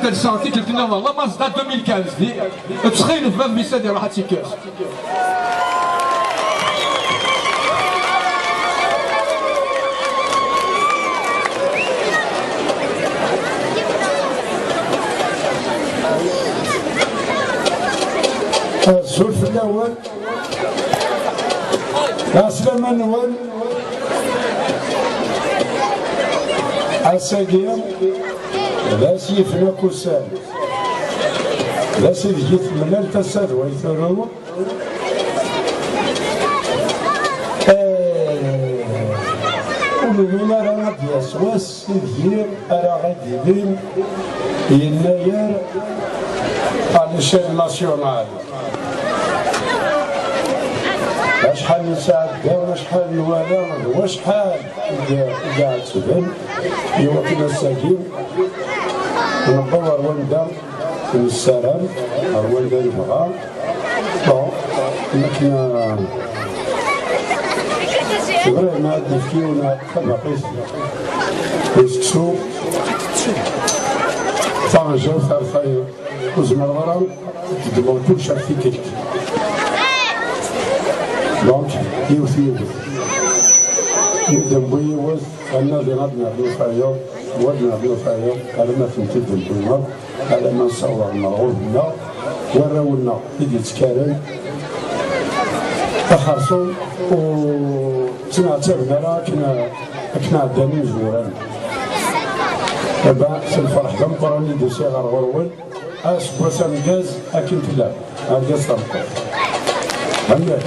السانتي قلت لنا والله مازدا 2015 تخيل في باب ميسا ديال واحد سيكاس السلف الاول يا سليمان نوال الساقيه لا سيفنا كوسان لا سيد جيت من التساد ويثرو ومن هنا راه غادي يسواس سيدي راه غادي يدير يناير على الشان ناسيونال شحال من ساعة ولا شحال الولا وشحال قاعد تبان يوكل الساكين ونبور وندا من السلام وندا يبغى بون لكن غير ما عاد نفكيونا باقي يسكسو طنجة وثرثاية وزمر ورا تدمر كل شيء في كلك دونك يوثيوث يقدم بيوث أنا اللي غادنا بلوفايو ودنا بلوفايو على ما تنتج الدمر على ما نصور مرغوبنا وراولنا يدي تكارن تحرصوا وتنعتبنا راه كنا عداني مزوران دابا سنفرح كمقراني دي صغار غرول اسبوع مكاز اكن تلا هاكا صرفو هنيا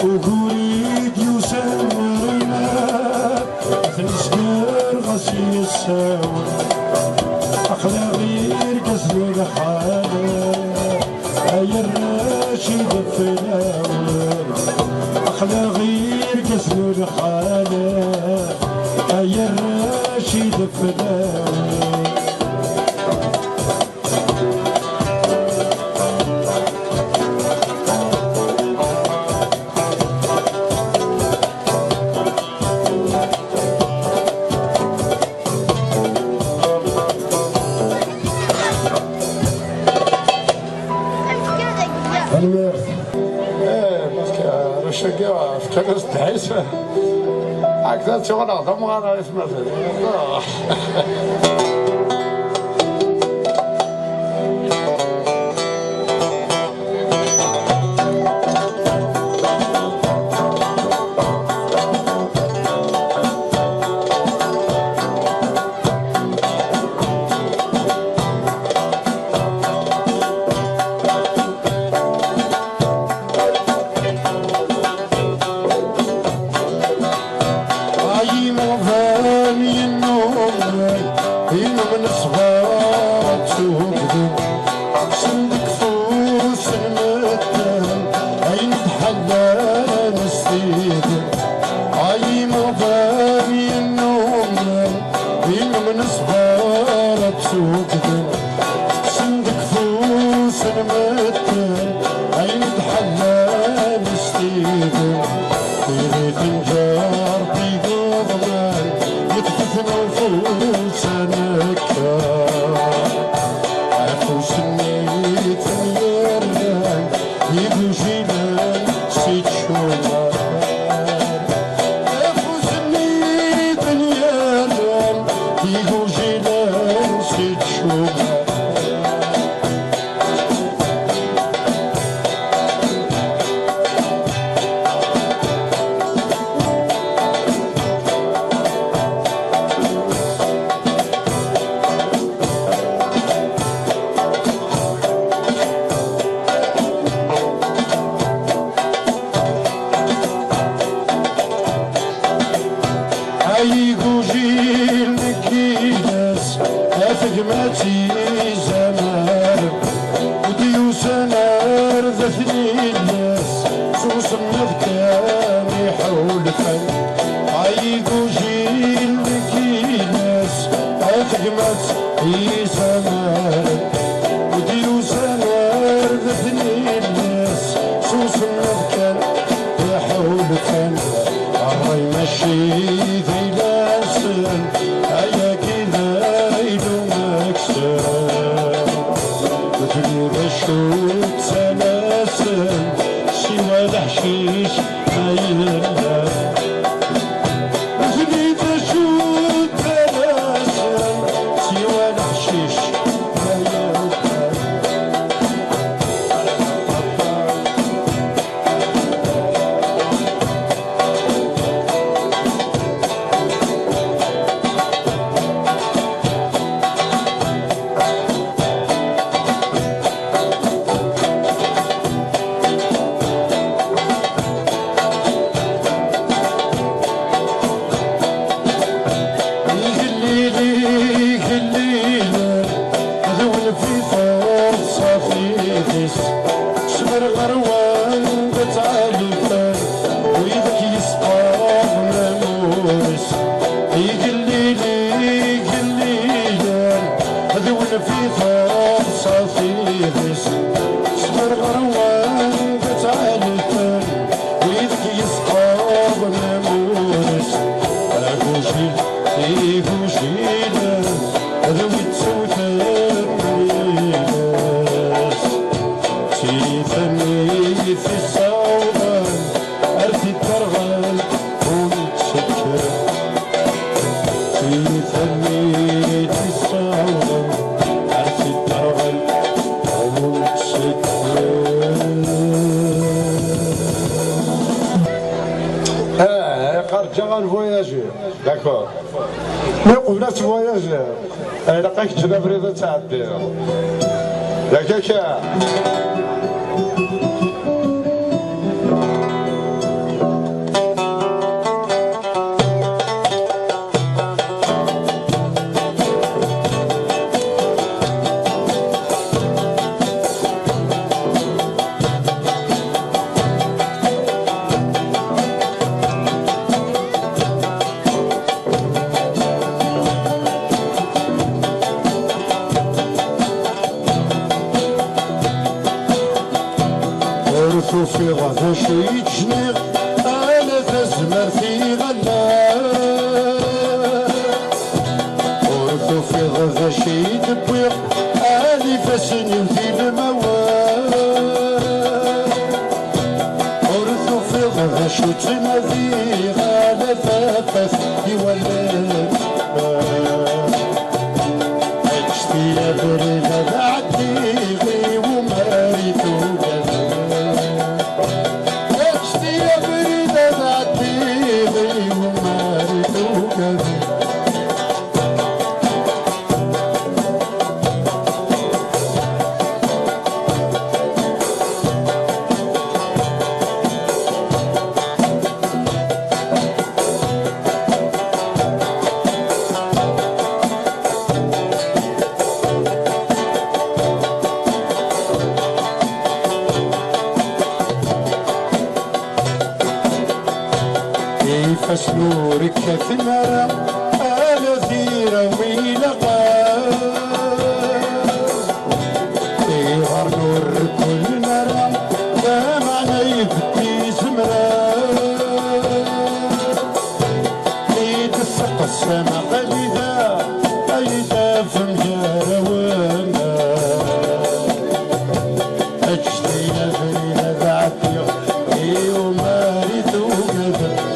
وقولي يوسف ورنا يساوي أخذ غير كسر الحالة أي الراشد فلاول أخذ غير كسر الحالة أي الراشد فلاول افتكرت تعيس هكذا تغنى ضمغان رئيس مثلا D'accord. Mais on a ce voyage. Elle a pas que tu devrais être à terre. Il y a quelqu'un. غدا شي تجنيق انا تزمر في غلا ورثو في غدا شي دبيق اني فاسني في الموال ورثو في غدا شو تنادي غالا فافاس يولد اجتي يا بريدة بعدي غي وماريتو فسنورك كثمرة أنا ثيرة ويلقى غار نور كل مرة ما يفتي زمرة يدسق السما قليدة أيدا فمجارة وانا أجتي يا بريدة بعدي ومارثو كذا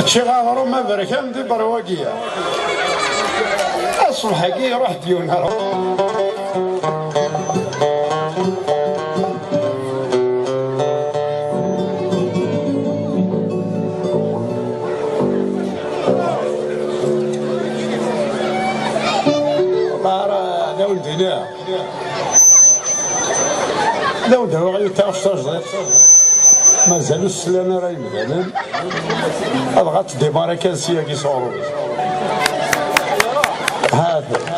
شي غاغرو ما بركان دي برواقية الصبح كي روح ديونا لو داو غير تاع مازالو السلانة راهي مدالن بغات ديمارا كاسية كي صورو هذا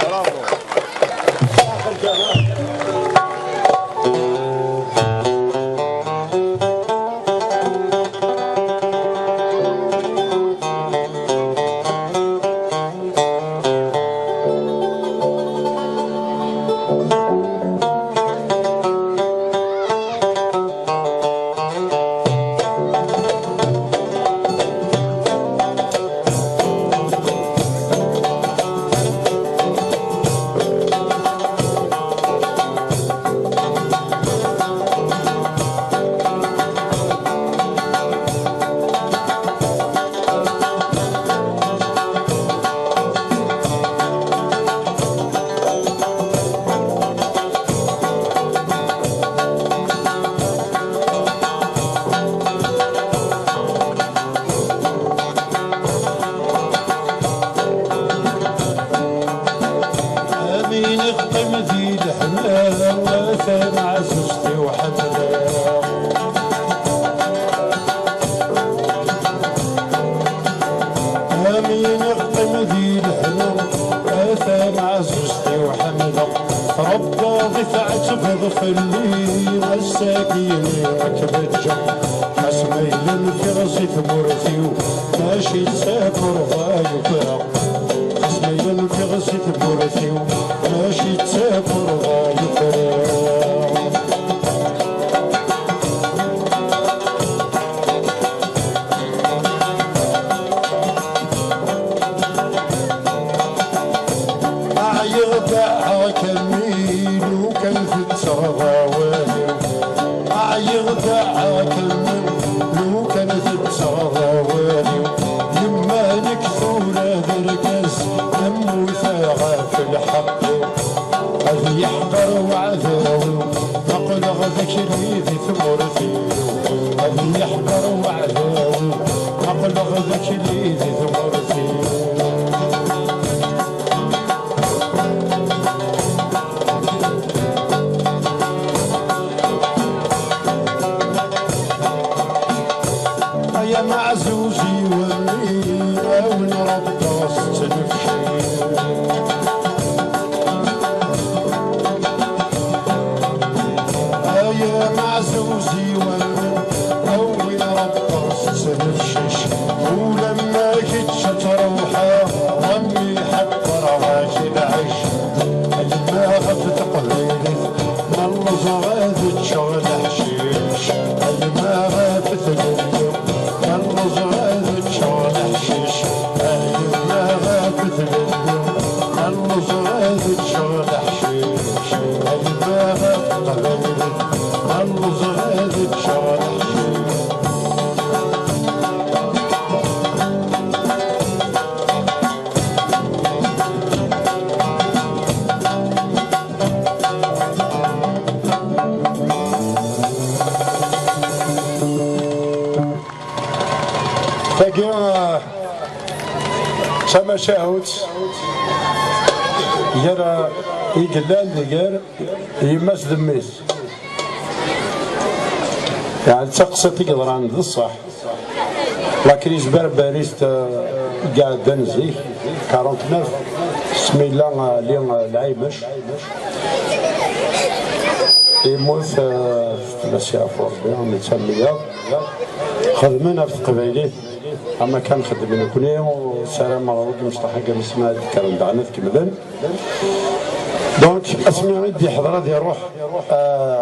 يقطم ذي الحمام واثا مع زوجتي وحملة مين يقطم ذي الحمام واثا مع زوجتي وحملة ربا ضيف عتب خلي والساكين ركبت جم حسميل في غزيت مرثيو ماشي تسافر ضايق حسميل في غزيت مرثيو ماشي تسافر ضايق سما شاهوت يرى يقلال ديال يماس دميس يعني تقصتي قدران ذي الصح لكن يجبر باريس قاعد دنزي 49 بسم الله لين العيمش يموت في 43 متسمية خدمنا في القبيلات اما كان خدمنا كلنا وسلام مغروب مستحق مسمى كان دعنا كملن دونك اسمي عندي حضره ديال روح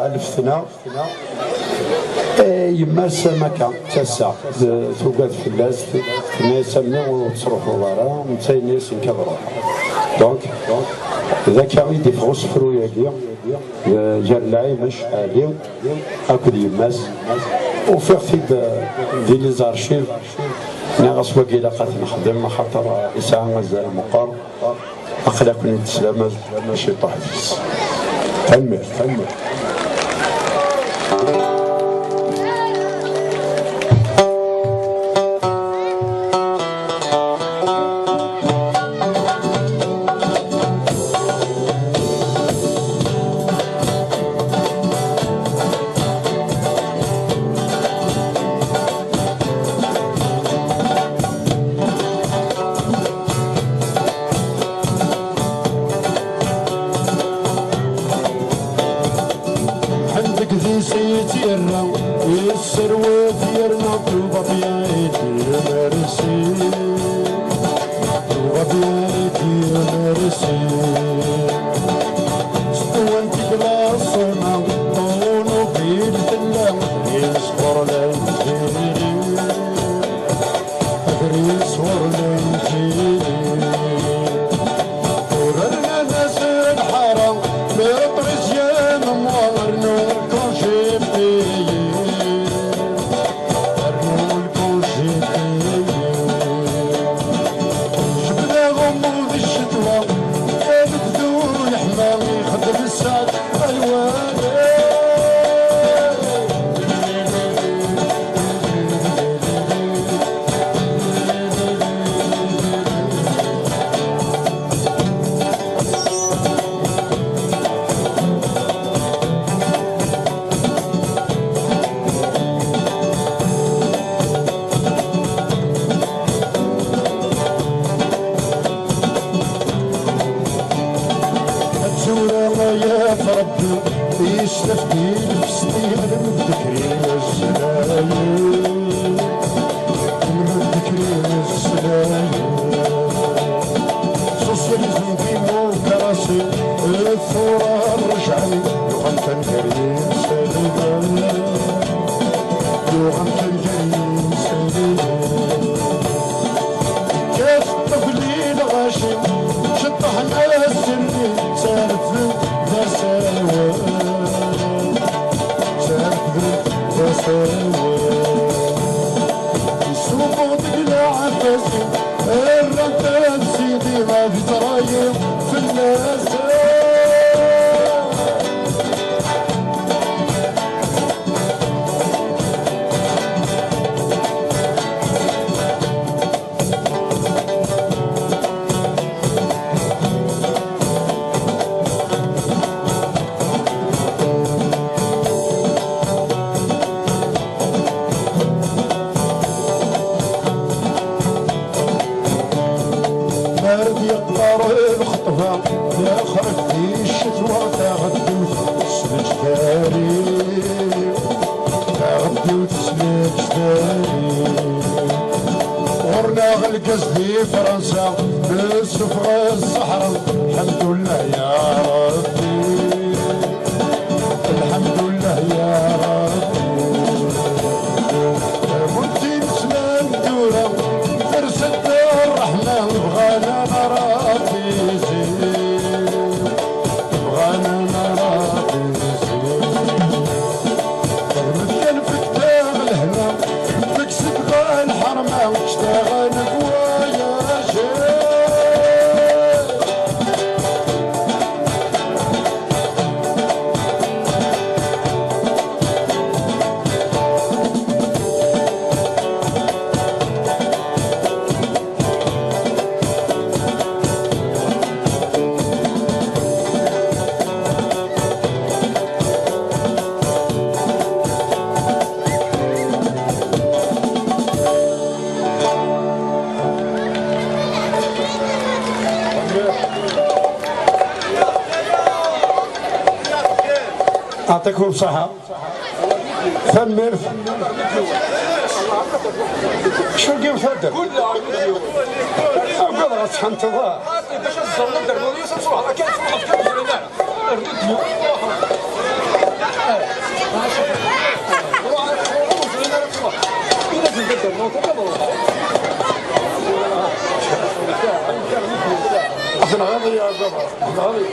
الفتنه يمارس مكان تسع ثوقات في اللاز الناس يسميو وتصرفوا وراه نتا الناس ينكبروا دونك ذاك يدي فغوس فروياكي جا العيمش عالي اكل يماس وفي اختي ديال لي زارشيف ناقص وكيلا قات نخدم خاطر يسعى مازال مقر اقلا كون نتسلم ماشي طاح فيس تمر ربي يستفتي الفستيان مذكرين السلام مذكرين السلام سوسياليزم ديمقراطي الثورة الرجعي لغة كريم سلام لغة كريم سلام كاس الطفل الغاشي شطحنا السري سالف ذا سوا سالف ذا سوا السقوط بلا عباسي الرتب سيدي ما في ترايم في الناس خرج في الشتوى تغدي وتسلج داري تغدي وتسلج داري غرنا غلقز في فرنسا بالسفغ الصحراء الحمد لله يا ربي الحمد لله يا ربي منتي نسمع الدورة فرست الرحمن بغانا نرابي يعطيكم الصحة ثمر شو القيم ثدر؟ قال غتشحن تضاع غاضي يا زبر غاضي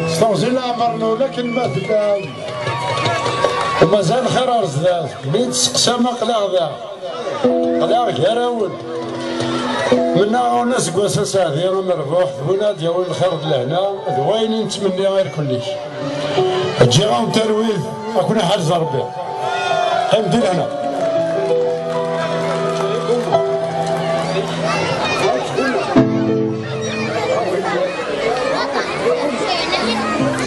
استوزينا عمرنا لكن ما تبقى ومازال خير رزدات بيت سقسامة قلاغ كراول منا وناس قواسا ساهدين ومربوح ثبونا ديال الخير لهنا ذوين نتمنى غير كلش تجي غاو ترويض أكون حاجز ربي حمد لنا